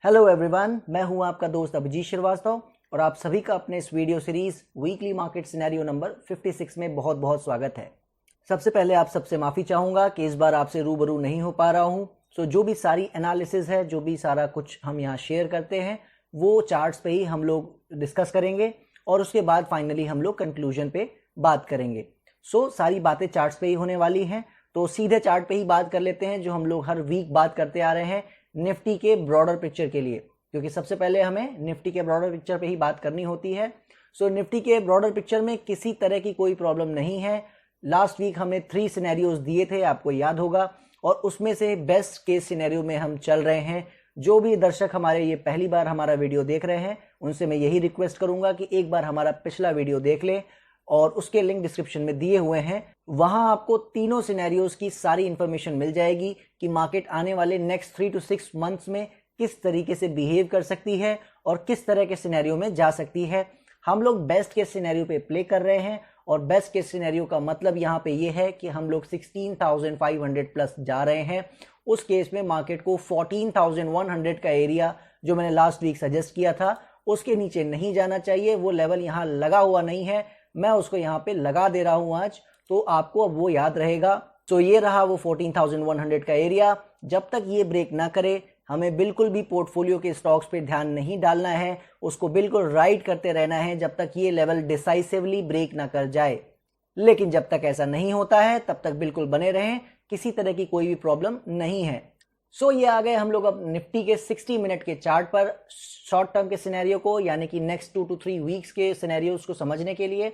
Hello everyone, मैं हूं आपका दोस्त अभिजीत श्रीवास्तव और आप सभी का अपने इस video series weekly market scenario number 56 में बहुत बहुत स्वागत है। सबसे पहले आप सबसे माफ़ी चाहूँगा कि इस बार आपसे रूबरू नहीं हो पा रहा हूँ। सो जो भी सारी एनालिसिस है, जो भी सारा कुछ हम यहाँ शेयर करते हैं वो चार्ट्स पे ही हम लोग डिस्कस करेंगे और उसके बाद फाइनली हम लोग कंक्लूजन पे बात करेंगे। सो सारी बातें चार्ट्स पे ही होने वाली हैं, तो सीधे चार्ट पे ही बात कर लेते हैं जो हम लोग हर वीक बात करते आ रहे हैं निफ्टी के ब्रॉडर पिक्चर के लिए, क्योंकि सबसे पहले हमें निफ्टी के ब्रॉडर पिक्चर पे ही बात करनी होती है। सो निफ्टी के ब्रॉडर पिक्चर में किसी तरह की कोई प्रॉब्लम नहीं है। लास्ट वीक हमने 3 सिनेरियोज दिए थे, आपको याद होगा, और उसमें से बेस्ट केस सिनेरियो में हम चल रहे हैं। जो भी दर्शक हमारे ये पहली बार हमारा वीडियो देख रहे हैं उनसे मैं यही रिक्वेस्ट करूंगा कि एक बार हमारा पिछला वीडियो देख लें और उसके लिंक डिस्क्रिप्शन में दिए हुए हैं। वहां आपको तीनों सिनेरियोज की सारी इंफॉर्मेशन मिल जाएगी कि मार्केट आने वाले नेक्स्ट 3 to 6 मंथ्स में किस तरीके से बिहेव कर सकती है और किस तरह के सिनेरियो में जा सकती है। हम लोग बेस्ट केस सिनेरियो पे प्ले कर रहे हैं और बेस्ट केस सिनेरियो का मतलब यहाँ पे ये है कि हम लोग 16,500 प्लस जा रहे हैं। उस केस में मार्केट को 14,100 का एरिया जो मैंने लास्ट वीक सजेस्ट किया था उसके नीचे नहीं जाना चाहिए। वो लेवल यहाँ लगा हुआ नहीं है, मैं उसको यहाँ पे लगा दे रहा हूँ आज, तो आपको अब वो याद रहेगा। तो ये रहा वो 14,100 का एरिया। जब तक ये ब्रेक ना करे हमें बिल्कुल भी पोर्टफोलियो के स्टॉक्स पे ध्यान नहीं डालना है, उसको बिल्कुल राइड करते रहना है जब तक ये लेवल डिसाइसिवली ब्रेक ना कर जाए। लेकिन जब तक ऐसा नहीं होता है तब तक बिल्कुल बने रहें, किसी तरह की कोई भी प्रॉब्लम नहीं है। सो ये आ गए हम लोग अब निफ्टी के 60 मिनट के चार्ट पर शॉर्ट टर्म के सिनेरियो को, यानी कि नेक्स्ट 2 to 3 वीक्स के सिनेरियोज को समझने के लिए।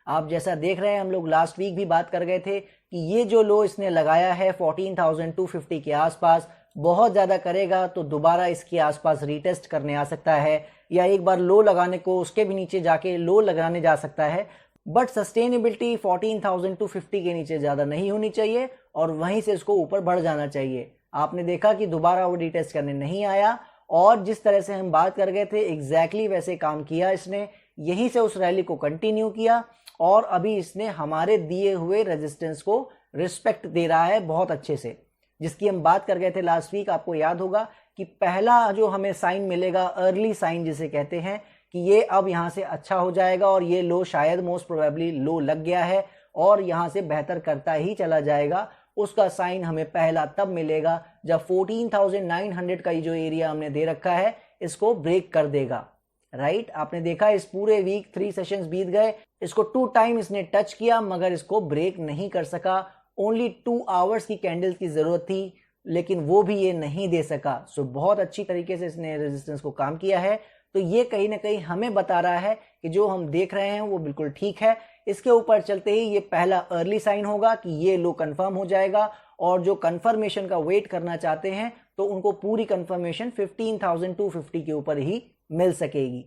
आप जैसा देख रहे हैं, हम लोग लास्ट वीक भी बात कर गए थे कि ये जो लो इसने लगाया है 14,250 के आसपास, बहुत ज़्यादा करेगा तो दोबारा इसके आसपास रीटेस्ट करने आ सकता है, या एक बार लो लगाने को उसके भी नीचे जाके लो लगाने जा सकता है। बट सस्टेनेबिलिटी 14,250 के नीचे ज़्यादा नहीं होनी चाहिए और वहीं से इसको ऊपर बढ़ जाना चाहिए। आपने देखा कि दोबारा वो रीटेस्ट करने नहीं आया और जिस तरह से हम बात कर गए थे एग्जैक्टली वैसे काम किया इसने। यहीं से उस रैली को कंटिन्यू किया और अभी इसने हमारे दिए हुए रेजिस्टेंस को रिस्पेक्ट दे रहा है बहुत अच्छे से, जिसकी हम बात कर गए थे लास्ट वीक। आपको याद होगा कि पहला जो हमें साइन मिलेगा, अर्ली साइन जिसे कहते हैं, कि ये अब यहाँ से अच्छा हो जाएगा और ये लो शायद मोस्ट प्रोबेबली लो लग गया है और यहाँ से बेहतर करता ही चला जाएगा। उसका साइन हमें पहला तब मिलेगा जब 14,900 का जो एरिया हमने दे रखा है इसको ब्रेक कर देगा। राइट, आपने देखा इस पूरे वीक 3 सेशंस बीत गए, इसको 2 टाइम इसने टच किया मगर इसको ब्रेक नहीं कर सका। ओनली 2 आवर्स की कैंडल्स की जरूरत थी लेकिन वो भी ये नहीं दे सका। सो बहुत अच्छी तरीके से इसने रेजिस्टेंस को काम किया है। तो ये कहीं ना कहीं हमें बता रहा है कि जो हम देख रहे हैं वो बिल्कुल ठीक है। इसके ऊपर चलते ही ये पहला अर्ली साइन होगा कि ये लो कंफर्म हो जाएगा और जो कंफर्मेशन का वेट करना चाहते हैं तो उनको पूरी कंफर्मेशन 15,250 के ऊपर ही मिल सकेगी।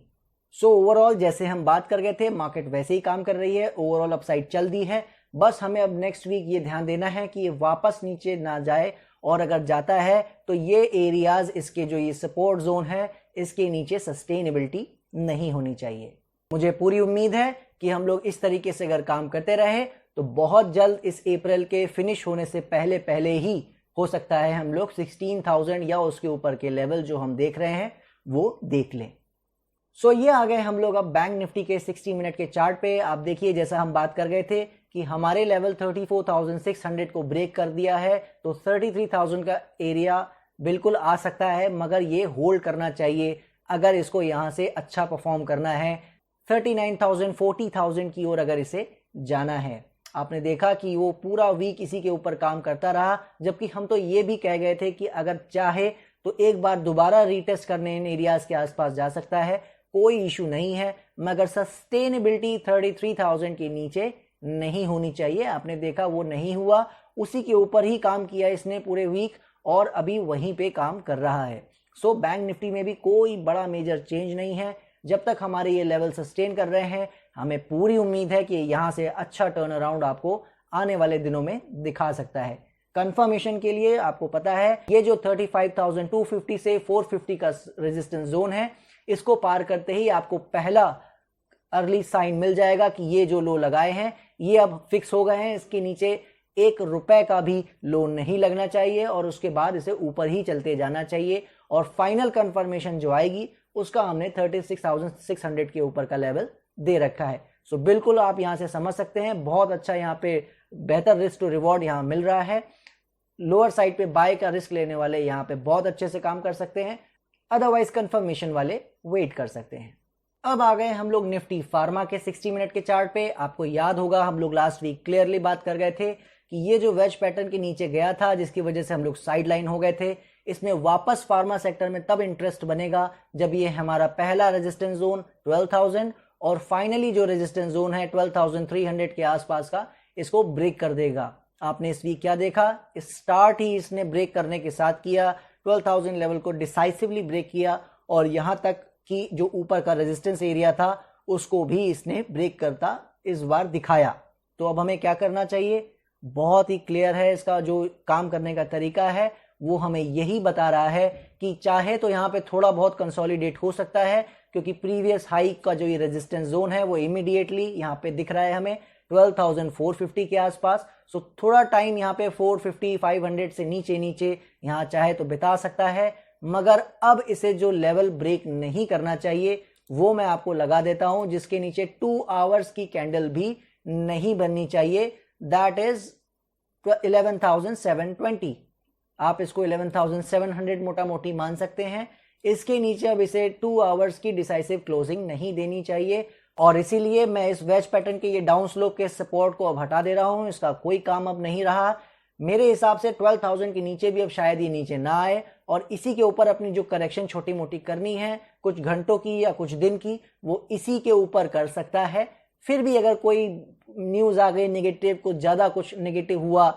सो ओवरऑल जैसे हम बात कर गए थे मार्केट वैसे ही काम कर रही है, ओवरऑल अपसाइड चल दी है। बस हमें अब नेक्स्ट वीक ये ध्यान देना है कि ये वापस नीचे ना जाए और अगर जाता है तो ये एरियाज, इसके जो ये सपोर्ट जोन है, इसके नीचे सस्टेनेबिलिटी नहीं होनी चाहिए। मुझे पूरी उम्मीद है कि हम लोग इस तरीके से अगर काम करते रहे तो बहुत जल्द इस अप्रैल के फिनिश होने से पहले पहले ही हो सकता है हम लोग 16,000 या उसके ऊपर के लेवल जो हम देख रहे हैं वो देख लें। सो ये आ गए हम लोग अब बैंक निफ्टी के 60 मिनट के चार्ट पे। आप देखिए जैसा हम बात कर गए थे कि हमारे लेवल 34,600 को ब्रेक कर दिया है, तो 33,000 का एरिया बिल्कुल आ सकता है मगर ये होल्ड करना चाहिए अगर इसको यहाँ से अच्छा परफॉर्म करना है। 39,000 40,000 की ओर अगर इसे जाना है। आपने देखा कि वो पूरा वीक इसी के ऊपर काम करता रहा, जबकि हम तो ये भी कह गए थे कि अगर चाहे तो एक बार दोबारा रीटेस्ट करने इन एरियाज के आसपास जा सकता है, कोई इशू नहीं है, मगर सस्टेनेबिलिटी 33,000 के नीचे नहीं होनी चाहिए। आपने देखा वो नहीं हुआ, उसी के ऊपर ही काम किया इसने पूरे वीक और अभी वहीं पे काम कर रहा है। सो बैंक निफ्टी में भी कोई बड़ा मेजर चेंज नहीं है। जब तक हमारे ये लेवल सस्टेन कर रहे हैं हमें पूरी उम्मीद है कि यहाँ से अच्छा टर्न अराउंड आपको आने वाले दिनों में दिखा सकता है। कंफर्मेशन के लिए आपको पता है ये जो 35,250 से 450 का रेजिस्टेंस जोन है, इसको पार करते ही आपको पहला अर्ली साइन मिल जाएगा कि ये जो लो लगाए हैं ये अब फिक्स हो गए हैं। इसके नीचे ₹1 का भी लो नहीं लगना चाहिए और उसके बाद इसे ऊपर ही चलते जाना चाहिए और फाइनल कंफर्मेशन जो आएगी उसका हमने 36,600 के ऊपर का लेवल दे रखा है। सो बिल्कुल आप यहां से समझ सकते हैं, बहुत अच्छा यहां पे बेहतर रिस्क टू रिवॉर्ड यहां मिल रहा है। लोअर साइड पे बाय का रिस्क लेने वाले यहां पे बहुत अच्छे से काम कर सकते हैं, अदरवाइज कंफर्मेशन वाले वेट कर सकते हैं। अब आ गए हम लोग निफ्टी फार्मा के 60 मिनट के चार्ट पे। आपको याद होगा हम लोग लास्ट वीक क्लियरली बात कर गए थे कि ये जो वेज पैटर्न के नीचे गया था जिसकी वजह से हम लोग साइडलाइन हो गए थे, इसमें वापस फार्मा सेक्टर में तब इंटरेस्ट बनेगा जब ये हमारा पहला रेजिस्टेंस जोन 12,000 और फाइनली जो रेजिस्टेंस जोन है 12,300 के आसपास का, इसको ब्रेक कर देगा। आपने इस वीक क्या देखा, स्टार्ट ही इसने ब्रेक करने के साथ किया, 12,000 लेवल को डिसाइसिवली ब्रेक किया और यहां तक कि जो ऊपर का रेजिस्टेंस एरिया था उसको भी इसने ब्रेक करता इस बार दिखाया। तो अब हमें क्या करना चाहिए, बहुत ही क्लियर है इसका जो काम करने का तरीका है, वो हमें यही बता रहा है कि चाहे तो यहाँ पे थोड़ा बहुत कंसोलिडेट हो सकता है क्योंकि प्रीवियस हाई का जो ये रेजिस्टेंस जोन है वो इमीडिएटली यहाँ पे दिख रहा है हमें 12,450 के आसपास। सो थोड़ा टाइम यहाँ पे 450 500 से नीचे नीचे यहाँ चाहे तो बिता सकता है, मगर अब इसे जो लेवल ब्रेक नहीं करना चाहिए वो मैं आपको लगा देता हूं, जिसके नीचे 2 आवर्स की कैंडल भी नहीं बननी चाहिए, दैट इज 11,720। आप इसको 11,700 मोटा मोटी मान सकते हैं। इसके नीचे अब इसे 2 आवर्स की डिसाइसिव क्लोजिंग नहीं देनी चाहिए और इसीलिए मैं इस वेज पैटर्न के ये डाउन स्लोप के सपोर्ट को अब हटा दे रहा हूं, इसका कोई काम अब नहीं रहा। मेरे हिसाब से 12,000 के नीचे भी अब शायद ये नीचे ना आए और इसी के ऊपर अपनी जो करेक्शन छोटी मोटी करनी है कुछ घंटों की या कुछ दिन की, वो इसी के ऊपर कर सकता है। फिर भी अगर कोई न्यूज आ गई नेगेटिव, कुछ ज्यादा कुछ नेगेटिव हुआ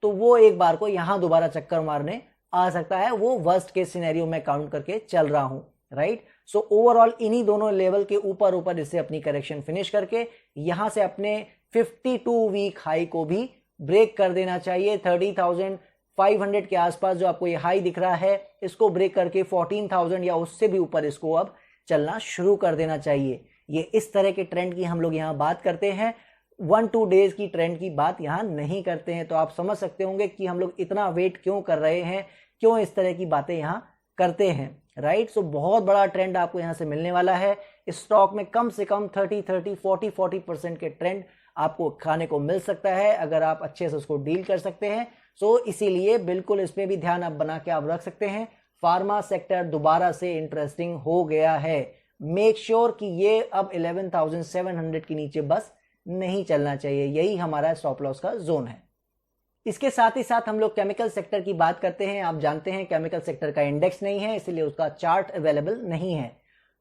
तो वो एक बार को यहां दोबारा चक्कर मारने आ सकता है। वो वर्स्ट केस सिनेरियो में काउंट करके चल रहा हूं, राइट। सो ओवरऑल इन्हीं दोनों लेवल के ऊपर ऊपर इससे अपनी करेक्शन फिनिश करके यहां से अपने 52 वीक हाई को भी ब्रेक कर देना चाहिए। 30,500 के आसपास जो आपको ये हाई दिख रहा है इसको ब्रेक करके 14,000 या उससे भी ऊपर इसको अब चलना शुरू कर देना चाहिए। ये इस तरह के ट्रेंड की हम लोग यहाँ बात करते हैं, 1-2 डेज की ट्रेंड की बात यहाँ नहीं करते हैं। तो आप समझ सकते होंगे कि हम लोग इतना वेट क्यों कर रहे हैं, क्यों इस तरह की बातें यहाँ करते हैं, राइट। सो बहुत बड़ा ट्रेंड आपको यहाँ से मिलने वाला है। इस स्टॉक में कम से कम 30, 40% के ट्रेंड आपको खाने को मिल सकता है अगर आप अच्छे से उसको डील कर सकते हैं। सो इसीलिए बिल्कुल इसमें भी ध्यान आप बना के आप रख सकते हैं। फार्मा सेक्टर दोबारा से इंटरेस्टिंग हो गया है। मेक श्योर कि ये अब 11,700 के नीचे बस नहीं चलना चाहिए, यही हमारा स्टॉप लॉस का जोन है। इसके साथ ही साथ हम लोग केमिकल सेक्टर की बात करते हैं। आप जानते हैं केमिकल सेक्टर का इंडेक्स नहीं है, इसलिए उसका चार्ट अवेलेबल नहीं है।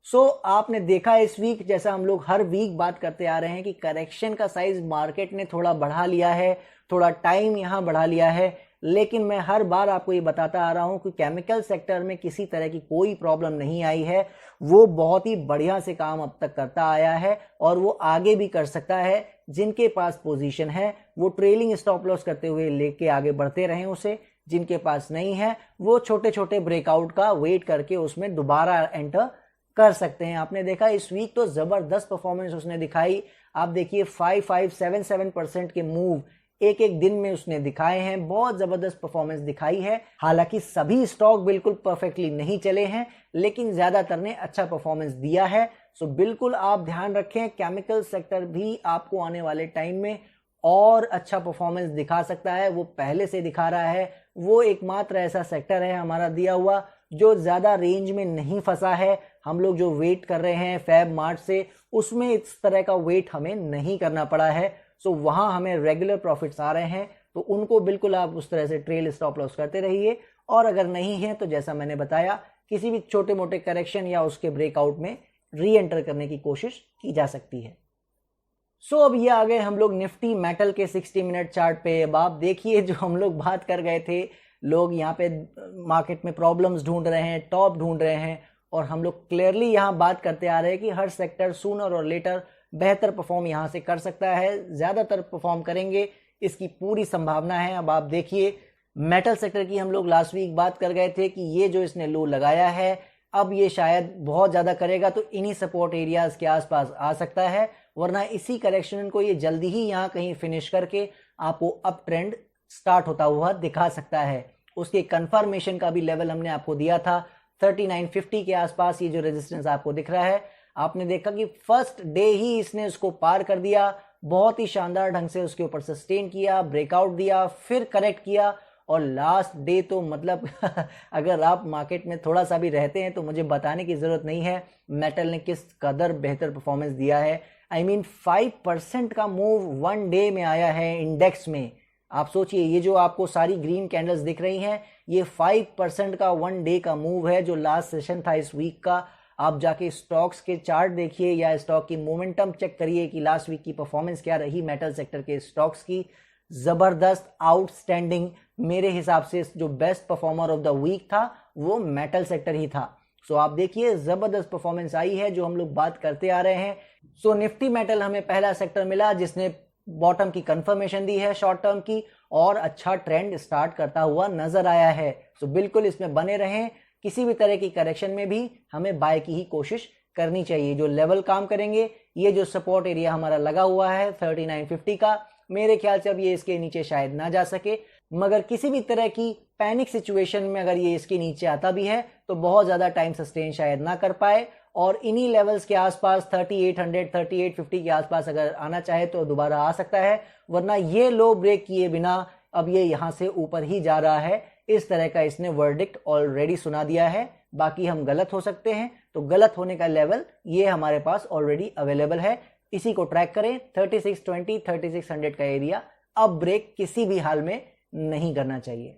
सो आपने देखा इस वीक, जैसा हम लोग हर वीक बात करते आ रहे हैं कि करेक्शन का साइज मार्केट ने थोड़ा बढ़ा लिया है, थोड़ा टाइम यहां बढ़ा लिया है, लेकिन मैं हर बार आपको ये बताता आ रहा हूं कि केमिकल सेक्टर में किसी तरह की कोई प्रॉब्लम नहीं आई है। वो बहुत ही बढ़िया से काम अब तक करता आया है और वो आगे भी कर सकता है। जिनके पास पोजीशन है वो ट्रेलिंग स्टॉप लॉस करते हुए लेके आगे बढ़ते रहें उसे, जिनके पास नहीं है वो छोटे छोटे ब्रेकआउट का वेट करके उसमें दोबारा एंटर कर सकते हैं। आपने देखा इस वीक तो जबरदस्त परफॉर्मेंस उसने दिखाई। आप देखिए 5-5-7-7% के मूव एक एक दिन में उसने दिखाए हैं, बहुत जबरदस्त परफॉर्मेंस दिखाई है। हालांकि सभी स्टॉक बिल्कुल परफेक्टली नहीं चले हैं, लेकिन ज्यादातर ने अच्छा परफॉर्मेंस दिया है। सो बिल्कुल आप ध्यान रखें, केमिकल सेक्टर भी आपको आने वाले टाइम में और अच्छा परफॉर्मेंस दिखा सकता है। वो पहले से दिखा रहा है। वो एकमात्र ऐसा सेक्टर है हमारा दिया हुआ जो ज्यादा रेंज में नहीं फंसा है। हम लोग जो वेट कर रहे हैं फेब मार्च से, उसमें इस तरह का वेट हमें नहीं करना पड़ा है। सो वहां हमें रेगुलर प्रॉफिट्स आ रहे हैं, तो उनको बिल्कुल आप उस तरह से ट्रेल स्टॉप लॉस करते रहिए। और अगर नहीं है तो जैसा मैंने बताया, किसी भी छोटे मोटे करेक्शन या उसके ब्रेकआउट में री एंटर करने की कोशिश की जा सकती है। सो अब ये आ गए हम लोग निफ्टी मेटल के 60 मिनट चार्ट पे। अब आप देखिए जो हम लोग बात कर गए थे, लोग यहाँ पे मार्केट में प्रॉब्लम्स ढूंढ रहे हैं, टॉप ढूंढ रहे हैं, और हम लोग क्लियरली यहाँ बात करते आ रहे हैं कि हर सेक्टर सूनर और लेटर बेहतर परफॉर्म यहाँ से कर सकता है, ज्यादातर परफॉर्म करेंगे, इसकी पूरी संभावना है। अब आप देखिए मेटल सेक्टर की हम लोग लास्ट वीक बात कर गए थे कि ये जो इसने लो लगाया है, अब ये शायद बहुत ज्यादा करेगा तो इन्हीं सपोर्ट एरियाज के आसपास आ सकता है, वरना इसी करेक्शन को ये जल्दी ही यहाँ कहीं फिनिश करके आपको अप ट्रेंड स्टार्ट होता हुआ दिखा सकता है। उसके कंफर्मेशन का भी लेवल हमने आपको दिया था 3950 के आसपास ये जो रेजिस्टेंस आपको दिख रहा है, आपने देखा कि फर्स्ट डे ही इसने उसको पार कर दिया, बहुत ही शानदार ढंग से उसके ऊपर सस्टेन किया, ब्रेकआउट दिया, फिर करेक्ट किया और लास्ट डे तो मतलब अगर आप मार्केट में थोड़ा सा भी रहते हैं तो मुझे बताने की जरूरत नहीं है मेटल ने किस कदर बेहतर परफॉर्मेंस दिया है। आई मीन 5% का मूव वन डे में आया है इंडेक्स में। आप सोचिए, ये जो आपको सारी ग्रीन कैंडल्स दिख रही हैं, ये 5% का वन डे का मूव है जो लास्ट सेशन था इस वीक का। आप जाके स्टॉक्स के चार्ट देखिए या स्टॉक की मोमेंटम चेक करिए कि लास्ट वीक की परफॉर्मेंस क्या रही मेटल सेक्टर के स्टॉक्स की। जबरदस्त, आउटस्टैंडिंग, मेरे हिसाब से जो best performer of the week था वो मेटल सेक्टर ही था। सो आप देखिए जबरदस्त परफॉर्मेंस आई है जो हम लोग बात करते आ रहे हैं। सो निफ्टी मेटल हमें पहला सेक्टर मिला जिसने बॉटम की कंफर्मेशन दी है शॉर्ट टर्म की और अच्छा ट्रेंड स्टार्ट करता हुआ नजर आया है। सो बिल्कुल इसमें बने रहें, किसी भी तरह की करेक्शन में भी हमें बाय की ही कोशिश करनी चाहिए। जो लेवल काम करेंगे, ये जो सपोर्ट एरिया हमारा लगा हुआ है 3950 का, मेरे ख्याल से अब ये इसके नीचे शायद ना जा सके, मगर किसी भी तरह की पैनिक सिचुएशन में अगर ये इसके नीचे आता भी है तो बहुत ज्यादा टाइम सस्टेन शायद ना कर पाए और इन्हीं लेवल्स के आसपास 3800 3850 के आसपास अगर आना चाहे तो दोबारा आ सकता है, वरना ये लो ब्रेक किए बिना अब ये यहां से ऊपर ही जा रहा है। इस तरह का इसने वर्डिक्ट ऑलरेडी सुना दिया है। बाकी हम गलत हो सकते हैं, तो गलत होने का लेवल ये हमारे पास ऑलरेडी अवेलेबल है, इसी को ट्रैक करें। 3620 3600 का एरिया अब ब्रेक किसी भी हाल में नहीं करना चाहिए।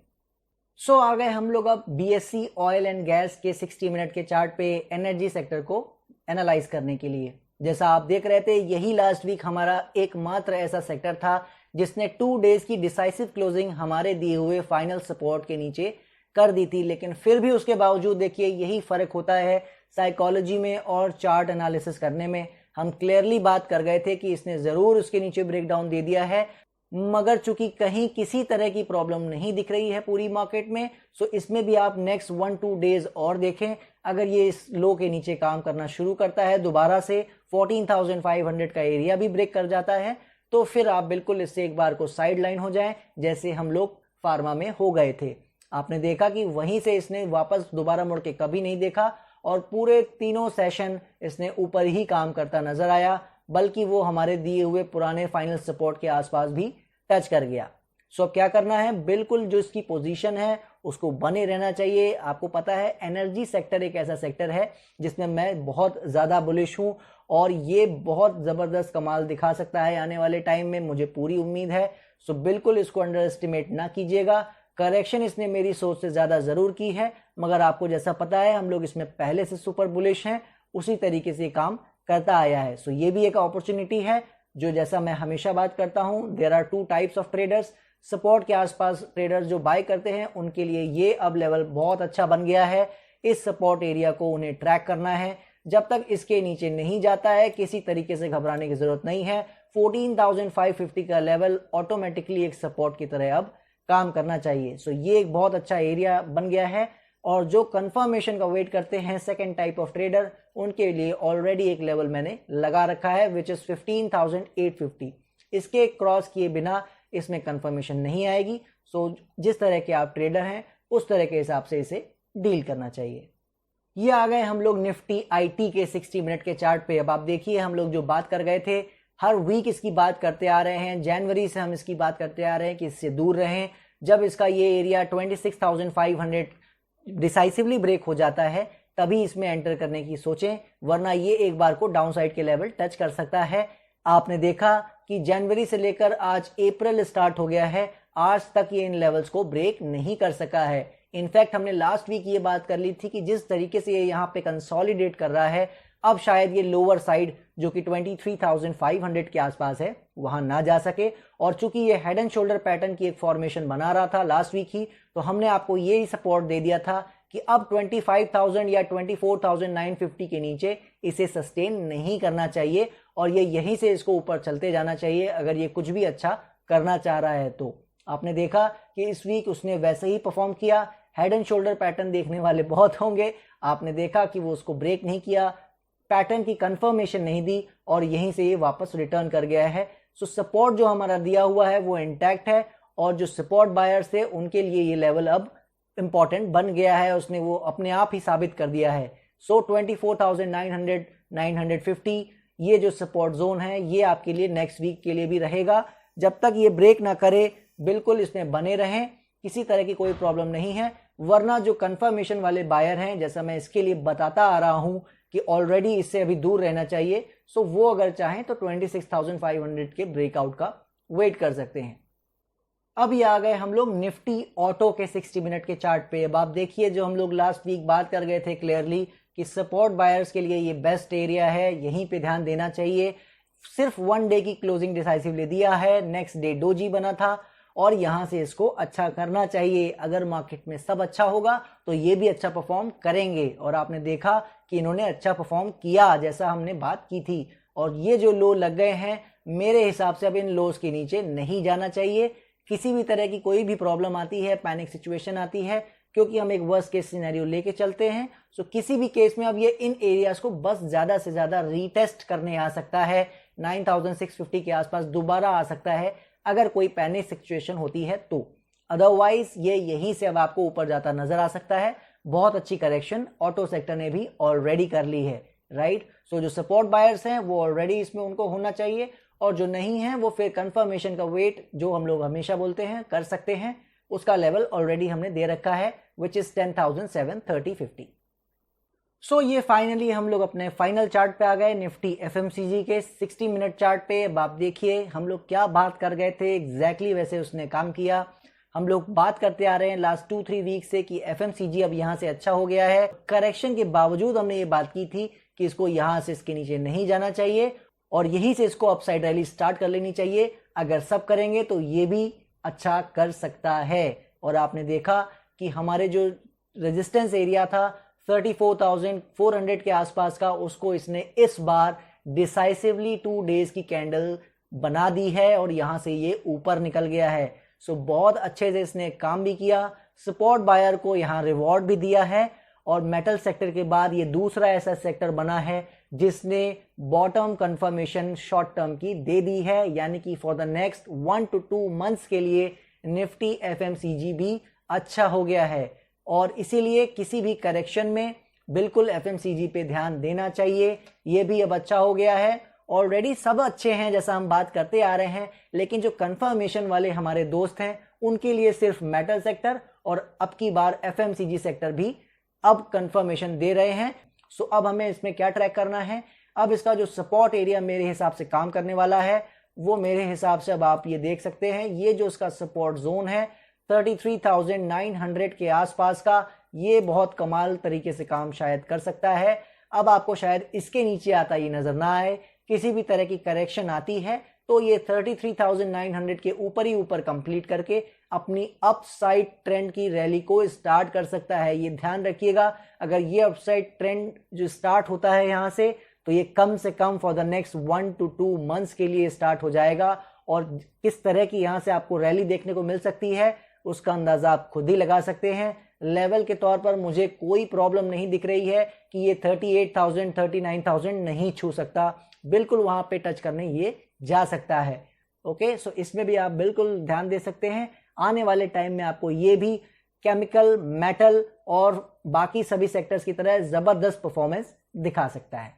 सो आ गए हम लोग अब बीएससी ऑयल एंड गैस के 60 मिनट के चार्ट पे एनर्जी सेक्टर को एनालाइज करने के लिए। जैसा आप देख रहे थे, यही लास्ट वीक हमारा एकमात्र ऐसा सेक्टर था जिसने 2 डेज की डिसाइसिव क्लोजिंग हमारे दिए हुए फाइनल सपोर्ट के नीचे कर दी थी। लेकिन फिर भी उसके बावजूद देखिए यही फर्क होता है साइकोलॉजी में और चार्ट एनालिसिस करने में। हम क्लियरली बात कर गए थे कि इसने जरूर उसके नीचे ब्रेकडाउन दे दिया है, मगर चूंकि कहीं किसी तरह की प्रॉब्लम नहीं दिख रही है पूरी मार्केट में, सो इसमें भी आप नेक्स्ट 1-2 डेज और देखें। अगर ये इस लो के नीचे काम करना शुरू करता है, दोबारा से 14,500 का एरिया भी ब्रेक कर जाता है, तो फिर आप बिल्कुल इससे एक बार को साइड लाइन हो जाएं, जैसे हम लोग फार्मा में हो गए थे। आपने देखा कि वहीं से इसने वापस दोबारा मुड़ के कभी नहीं देखा और पूरे तीनों सेशन इसने ऊपर ही काम करता नजर आया, बल्कि वो हमारे दिए हुए पुराने फाइनल सपोर्ट के आसपास भी टच कर गया। सो क्या करना है, बिल्कुल जो इसकी पोजीशन है उसको बने रहना चाहिए। आपको पता है एनर्जी सेक्टर एक ऐसा सेक्टर है जिसमें मैं बहुत ज्यादा बुलिश हूं और ये बहुत जबरदस्त कमाल दिखा सकता है आने वाले टाइम में, मुझे पूरी उम्मीद है। सो बिल्कुल इसको अंडर एस्टिमेट ना कीजिएगा। करेक्शन इसने मेरी सोच से ज्यादा जरूर की है, मगर आपको जैसा पता है हम लोग इसमें पहले से सुपर बुलिश हैं, उसी तरीके से काम करता आया है। सो ये भी एक अपॉर्चुनिटी है जो, जैसा मैं हमेशा बात करता हूं, there are 2 types of traders. Support के आसपास ट्रेडर्स जो बाय करते हैं उनके लिए ये अब लेवल बहुत अच्छा बन गया है। इस सपोर्ट एरिया को उन्हें ट्रैक करना है, जब तक इसके नीचे नहीं जाता है किसी तरीके से घबराने की जरूरत नहीं है। 14,550 का लेवल ऑटोमेटिकली एक सपोर्ट की तरह अब काम करना चाहिए। सो ये एक बहुत अच्छा एरिया बन गया है और जो कंफर्मेशन का वेट करते हैं सेकंड टाइप ऑफ ट्रेडर, उनके लिए ऑलरेडी एक लेवल मैंने लगा रखा है विच इज 15,850। इसके क्रॉस किए बिना इसमें कंफर्मेशन नहीं आएगी। सो जिस तरह के आप ट्रेडर हैं उस तरह के हिसाब से इसे डील करना चाहिए। ये आ गए हम लोग निफ्टी आईटी के 60 मिनट के चार्ट पे। अब आप देखिए हम लोग जो बात कर गए थे, हर वीक इसकी बात करते आ रहे हैं, जनवरी से हम इसकी बात करते आ रहे हैं कि इससे दूर रहें। जब इसका ये एरिया 26,500 डिसाइसिवली ब्रेक हो जाता है तभी इसमें एंटर करने की सोचें, वरना ये एक बार को डाउनसाइड के लेवल टच कर सकता है। आपने देखा कि जनवरी से लेकर आज अप्रैल स्टार्ट हो गया है, आज तक ये इन लेवल्स को ब्रेक नहीं कर सका है। इनफैक्ट हमने लास्ट वीक ये बात कर ली थी कि जिस तरीके से ये यहाँ पे कंसोलिडेट कर रहा है, अब शायद ये लोअर साइड जो कि 23,500 के आसपास है वहां ना जा सके। और चूंकि ये हेड एंड शोल्डर पैटर्न की एक फॉर्मेशन बना रहा था लास्ट वीक ही, तो हमने आपको ये सपोर्ट दे दिया था कि अब 25,000 या 24,950 के नीचे इसे सस्टेन नहीं करना चाहिए और ये यहीं से इसको ऊपर चलते जाना चाहिए अगर ये कुछ भी अच्छा करना चाह रहा है तो। आपने देखा कि इस वीक उसने वैसे ही परफॉर्म किया। हेड एंड शोल्डर पैटर्न देखने वाले बहुत होंगे, आपने देखा कि वो उसको ब्रेक नहीं किया, पैटर्न की कंफर्मेशन नहीं दी और यहीं से ये वापस रिटर्न कर गया है। सो सपोर्ट जो हमारा दिया हुआ है वो इंटैक्ट है और जो सपोर्ट बायर्स थे उनके लिए ये लेवल अब इंपॉर्टेंट बन गया है, उसने वो अपने आप ही साबित कर दिया है। सो 24,900 950 ये जो सपोर्ट जोन है ये आपके लिए नेक्स्ट वीक के लिए भी रहेगा। जब तक ये ब्रेक ना करे बिल्कुल इसमें बने रहें, किसी तरह की कोई प्रॉब्लम नहीं है। वरना जो कंफर्मेशन वाले बायर हैं, जैसा मैं इसके लिए बताता आ रहा हूं कि ऑलरेडी इससे अभी दूर रहना चाहिए, सो वो अगर चाहें तो 26,500 के ब्रेकआउट का वेट कर सकते हैं। अब ये आ गए हम लोग निफ्टी ऑटो के 60 मिनट के चार्ट पे। अब आप देखिए, जो हम लोग लास्ट वीक बात कर गए थे क्लियरली कि सपोर्ट बायर्स के लिए ये बेस्ट एरिया है, यहीं पे ध्यान देना चाहिए। सिर्फ 1 डे की क्लोजिंग डिसाइसिवली दिया है, नेक्स्ट डे डोजी बना था और यहां से इसको अच्छा करना चाहिए। अगर मार्केट में सब अच्छा होगा तो ये भी अच्छा परफॉर्म करेंगे और आपने देखा कि इन्होंने अच्छा परफॉर्म किया जैसा हमने बात की थी। और ये जो लो लग गए हैं, मेरे हिसाब से अब इन लोस के नीचे नहीं जाना चाहिए। किसी भी तरह की कोई भी प्रॉब्लम आती है, पैनिक सिचुएशन आती है, क्योंकि हम एक वर्स्ट केस सिनेरियो लेके चलते हैं, सो किसी भी केस में अब ये इन एरियाज को बस ज्यादा से ज्यादा रीटेस्ट करने आ सकता है। 9,650 के आसपास दोबारा आ सकता है अगर कोई पैनिक सिचुएशन होती है तो। अदरवाइज ये यहीं से अब आपको ऊपर जाता नजर आ सकता है। बहुत अच्छी करेक्शन ऑटो सेक्टर ने भी ऑलरेडी कर ली है, राइट। सो जो सपोर्ट बायर्स हैं वो ऑलरेडी इसमें उनको होना चाहिए, और जो नहीं है वो फिर कंफर्मेशन का वेट, जो हम लोग हमेशा बोलते हैं, कर सकते हैं। उसका लेवल ऑलरेडी हमने दे रखा है, विच इज 10,730.50। सो ये फाइनली हम लोग अपने फाइनल चार्ट पे आ गए, निफ्टी एफएमसीजी के 60 मिनट चार्ट पे। अब आप देखिए हम लोग क्या बात कर गए थे, एग्जैक्टली वैसे उसने काम किया। हम लोग बात करते आ रहे हैं लास्ट 2-3 वीक से कि एफएमसीजी अब यहां से अच्छा हो गया है। करेक्शन के बावजूद हमने ये बात की थी कि इसको यहां से इसके नीचे नहीं जाना चाहिए और यहीं से इसको अपसाइड रैली स्टार्ट कर लेनी चाहिए। अगर सब करेंगे तो ये भी अच्छा कर सकता है। और आपने देखा कि हमारे जो रेजिस्टेंस एरिया था 34,400 के आसपास का, उसको इसने इस बार डिसाइसिवली 2 डेज की कैंडल बना दी है और यहां से ये ऊपर निकल गया है। सो बहुत अच्छे से इसने काम भी किया, सपोर्ट बायर को यहां रिवॉर्ड भी दिया है। और मेटल सेक्टर के बाद ये दूसरा ऐसा सेक्टर बना है जिसने बॉटम कंफर्मेशन शॉर्ट टर्म की दे दी है, यानी कि for the next 1 to 2 months के लिए निफ्टी एफएमसीजी भी अच्छा हो गया है। और इसीलिए किसी भी करेक्शन में बिल्कुल एफएमसीजी पे ध्यान देना चाहिए। ये भी अब अच्छा हो गया है। ऑलरेडी सब अच्छे हैं जैसा हम बात करते आ रहे हैं, लेकिन जो कंफर्मेशन वाले हमारे दोस्त हैं उनके लिए सिर्फ मेटल सेक्टर और अब की बार एफएमसीजी सेक्टर भी अब कंफर्मेशन दे रहे हैं। सो अब हमें इसमें क्या ट्रैक करना है, अब इसका जो सपोर्ट एरिया मेरे हिसाब से काम करने वाला है वो मेरे हिसाब से अब आप ये देख सकते हैं, ये जो इसका सपोर्ट जोन है 33,900 के आसपास का, ये बहुत कमाल तरीके से काम शायद कर सकता है। अब आपको शायद इसके नीचे आता ये नजर ना आए, किसी भी तरह की करेक्शन आती है तो ये 33,900 के ऊपर ही ऊपर कंप्लीट करके अपनी अपसाइड ट्रेंड की रैली को स्टार्ट कर सकता है। ये ध्यान रखिएगा, अगर ये अपसाइड ट्रेंड जो स्टार्ट होता है यहां से, तो ये कम से come for the next 1 to 2 months के लिए स्टार्ट हो जाएगा। और किस तरह की यहां से आपको रैली देखने को मिल सकती है उसका अंदाजा आप खुद ही लगा सकते हैं। लेवल के तौर पर मुझे कोई प्रॉब्लम नहीं दिख रही है कि ये 38,000 39,000 नहीं छू सकता, बिल्कुल वहां पे टच करने ये जा सकता है। ओके, सो इसमें भी आप बिल्कुल ध्यान दे सकते हैं। आने वाले टाइम में आपको ये भी केमिकल, मेटल और बाकी सभी सेक्टर्स की तरह जबरदस्त परफॉर्मेंस दिखा सकता है।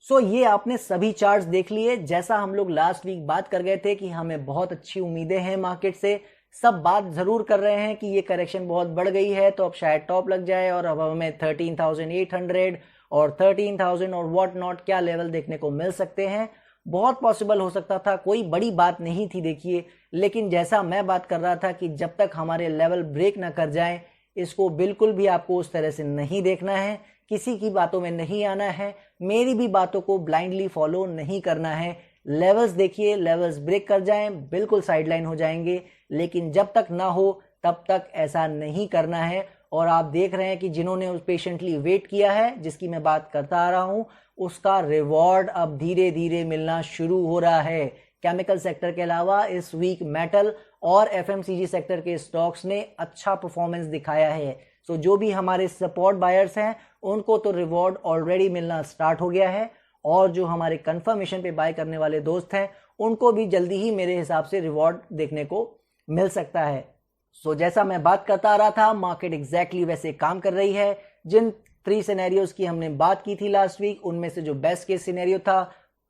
सो ये आपने सभी चार्ट्स देख लिए। जैसा हम लोग लास्ट वीक बात कर गए थे कि हमें बहुत अच्छी उम्मीदें हैं मार्केट से, सब बात जरूर कर रहे हैं कि ये करेक्शन बहुत बढ़ गई है तो अब शायद टॉप लग जाए और अब हमें 13,800 और 13,000 और व्हाट नॉट क्या लेवल देखने को मिल सकते हैं। बहुत पॉसिबल हो सकता था, कोई बड़ी बात नहीं थी देखिए, लेकिन जैसा मैं बात कर रहा था कि जब तक हमारे लेवल ब्रेक ना कर जाएं, इसको बिल्कुल भी आपको उस तरह से नहीं देखना है, किसी की बातों में नहीं आना है, मेरी भी बातों को ब्लाइंडली फॉलो नहीं करना है। लेवल्स देखिए, लेवल्स ब्रेक कर जाएं बिल्कुल साइडलाइन हो जाएंगे, लेकिन जब तक ना हो तब तक ऐसा नहीं करना है। और आप देख रहे हैं कि जिन्होंने उस पेशेंटली वेट किया है, जिसकी मैं बात करता आ रहा हूं, उसका रिवॉर्ड अब धीरे धीरे मिलना शुरू हो रहा है। केमिकल सेक्टर के अलावा इस वीक मेटल और एफएमसीजी सेक्टर के स्टॉक्स ने अच्छा परफॉर्मेंस दिखाया है। सो जो भी हमारे सपोर्ट बायर्स हैं उनको तो रिवॉर्ड ऑलरेडी मिलना स्टार्ट हो गया है, और जो हमारे कंफर्मेशन पे बाय करने वाले दोस्त हैं उनको भी जल्दी ही मेरे हिसाब से रिवॉर्ड देखने को मिल सकता है। जैसा मैं बात करता आ रहा था, मार्केट एग्जैक्टली वैसे काम कर रही है। जिन 3 सिनेरियोज की हमने बात की थी लास्ट वीक, उनमें से जो बेस्ट केस सिनेरियो था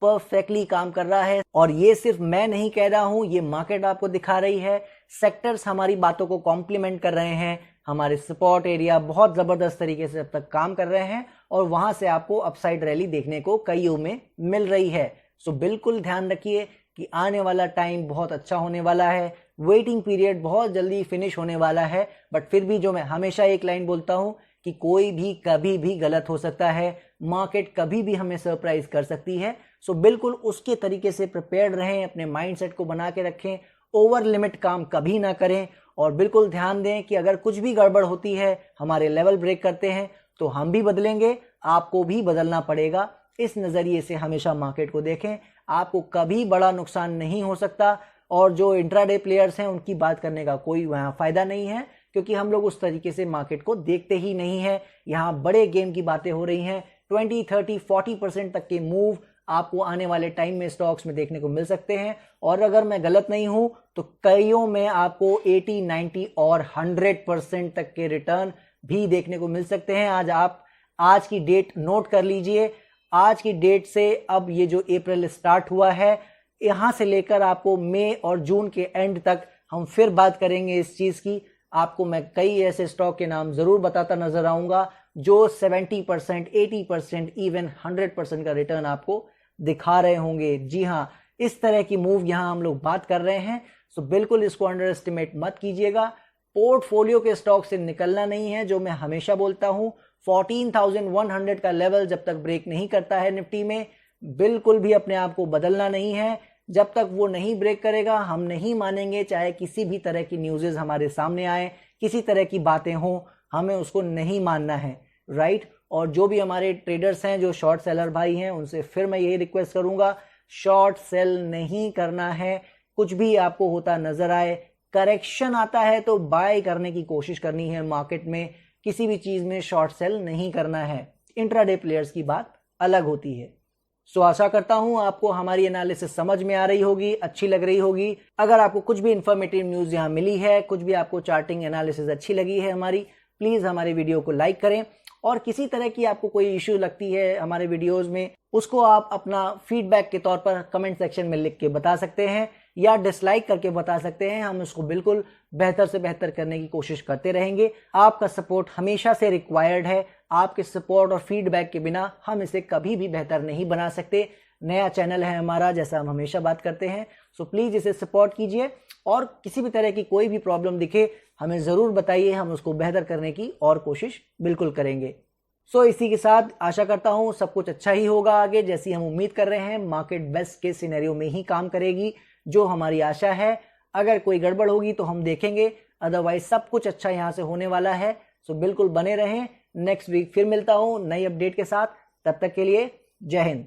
परफेक्टली काम कर रहा है। और ये सिर्फ मैं नहीं कह रहा हूं, ये मार्केट आपको दिखा रही है। सेक्टर्स हमारी बातों को कॉम्प्लीमेंट कर रहे हैं। हमारे सपोर्ट एरिया बहुत जबरदस्त तरीके से अब तक काम कर रहे हैं और वहां से आपको अपसाइड रैली देखने को कईयों में मिल रही है। बिल्कुल ध्यान रखिए कि आने वाला टाइम बहुत अच्छा होने वाला है। वेटिंग पीरियड बहुत जल्दी फिनिश होने वाला है। बट फिर भी जो मैं हमेशा एक लाइन बोलता हूं कि कोई भी कभी भी गलत हो सकता है, मार्केट कभी भी हमें सरप्राइज कर सकती है। बिल्कुल उसके तरीके से प्रिपेयर्ड रहें, अपने माइंडसेट को बना के रखें, ओवर लिमिट काम कभी ना करें और बिल्कुल ध्यान दें कि अगर कुछ भी गड़बड़ होती है, हमारे लेवल ब्रेक करते हैं, तो हम भी बदलेंगे, आपको भी बदलना पड़ेगा। इस नज़रिए से हमेशा मार्केट को देखें, आपको कभी बड़ा नुकसान नहीं हो सकता। और जो इंट्राडे प्लेयर्स हैं उनकी बात करने का कोई वहाँ फायदा नहीं है, क्योंकि हम लोग उस तरीके से मार्केट को देखते ही नहीं है। यहाँ बड़े गेम की बातें हो रही हैं। 20, 30, 40% तक के मूव आपको आने वाले टाइम में स्टॉक्स में देखने को मिल सकते हैं। और अगर मैं गलत नहीं हूं तो कईयों में आपको 80, 90 और 100% तक के रिटर्न भी देखने को मिल सकते हैं। आज की डेट नोट कर लीजिए। आज की डेट से अब ये जो अप्रैल स्टार्ट हुआ है, यहां से लेकर आपको मई और जून के एंड तक हम फिर बात करेंगे इस चीज की। आपको मैं कई ऐसे स्टॉक के नाम जरूर बताता नजर आऊंगा जो 70%, 80%, इवन 100% का रिटर्न आपको दिखा रहे होंगे। जी हाँ, इस तरह की मूव यहां हम लोग बात कर रहे हैं। बिल्कुल इसको अंडर एस्टिमेट मत कीजिएगा। पोर्टफोलियो के स्टॉक से निकलना नहीं है। जो मैं हमेशा बोलता हूं, 14,100 का लेवल जब तक ब्रेक नहीं करता है निफ्टी में, बिल्कुल भी अपने आप को बदलना नहीं है। जब तक वो नहीं ब्रेक करेगा, हम नहीं मानेंगे। चाहे किसी भी तरह की न्यूज़ेस हमारे सामने आए, किसी तरह की बातें हों, हमें उसको नहीं मानना है, राइट। और जो भी हमारे ट्रेडर्स हैं, जो शॉर्ट सेलर भाई हैं, उनसे फिर मैं यही रिक्वेस्ट करूंगा, शॉर्ट सेल नहीं करना है। कुछ भी आपको होता नजर आए, करेक्शन आता है तो बाय करने की कोशिश करनी है। मार्केट में किसी भी चीज में शॉर्ट सेल नहीं करना है। इंट्राडे प्लेयर्स की बात अलग होती है। आशा करता हूं आपको हमारी एनालिसिस समझ में आ रही होगी, अच्छी लग रही होगी। अगर आपको कुछ भी इंफॉर्मेटिव न्यूज यहां मिली है, कुछ भी आपको चार्टिंग एनालिसिस अच्छी लगी है हमारी, प्लीज हमारे वीडियो को लाइक करें। और किसी तरह की आपको कोई इश्यू लगती है हमारे वीडियोस में, उसको आप अपना फीडबैक के तौर पर कमेंट सेक्शन में लिख के बता सकते हैं या डिसलाइक करके बता सकते हैं। हम इसको बिल्कुल बेहतर से बेहतर करने की कोशिश करते रहेंगे। आपका सपोर्ट हमेशा से रिक्वायर्ड है। आपके सपोर्ट और फीडबैक के बिना हम इसे कभी भी बेहतर नहीं बना सकते। नया चैनल है हमारा, जैसा हम हमेशा बात करते हैं। प्लीज इसे सपोर्ट कीजिए और किसी भी तरह की कोई भी प्रॉब्लम दिखे हमें जरूर बताइए, हम उसको बेहतर करने की और कोशिश बिल्कुल करेंगे। इसी के साथ आशा करता हूं सब कुछ अच्छा ही होगा आगे, जैसी हम उम्मीद कर रहे हैं। मार्केट बेस्ट केस सिनेरियो में ही काम करेगी, जो हमारी आशा है। अगर कोई गड़बड़ होगी तो हम देखेंगे, अदरवाइज सब कुछ अच्छा यहां से होने वाला है। बिल्कुल बने रहें। नेक्स्ट वीक फिर मिलता हूं नई अपडेट के साथ। तब तक के लिए जय हिंद।